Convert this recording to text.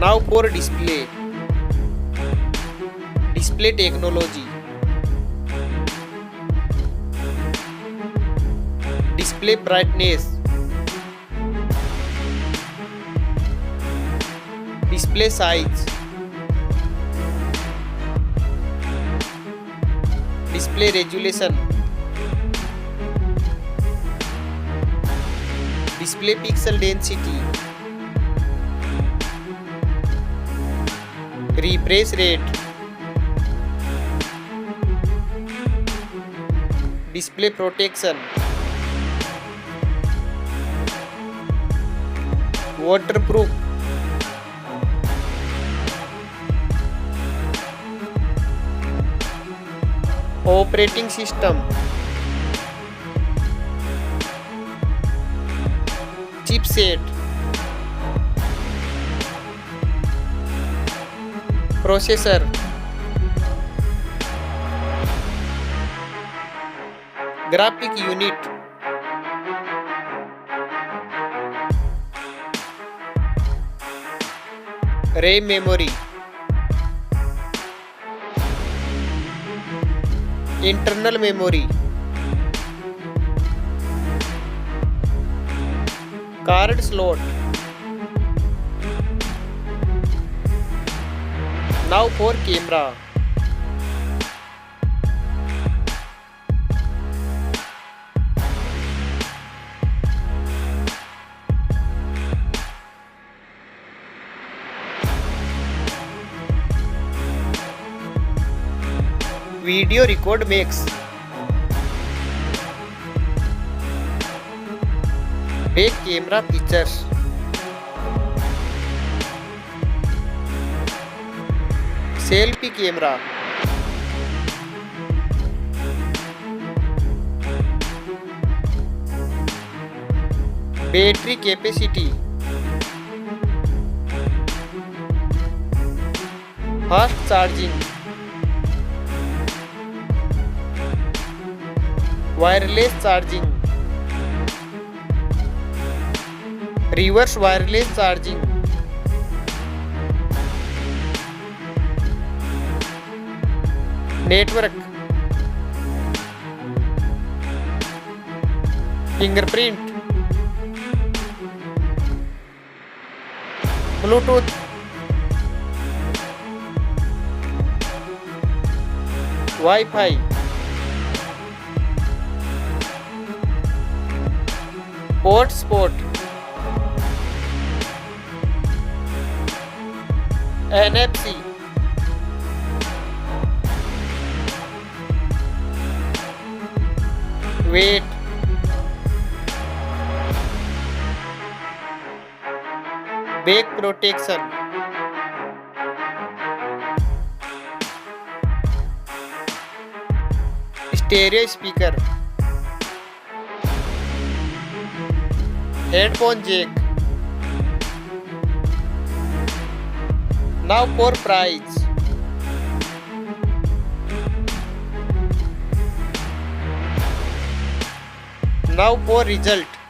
Now for display. Display technology. Display brightness. Display size. Display resolution. Display pixel density. Refresh rate. Display protection. Waterproof. Operating system. Chipset. Processor. Graphic unit. RAM memory. Internal memory. Card slot. Now for camera. Video record mix. Back camera features. Selfie camera. Battery capacity. Fast charging. Wireless charging. Reverse wireless charging. Network. Fingerprint. Bluetooth. Wi-Fi. Sport. NFC. Weight. Back protection. Stereo speaker. Headphone jack. Now for price. Now for result.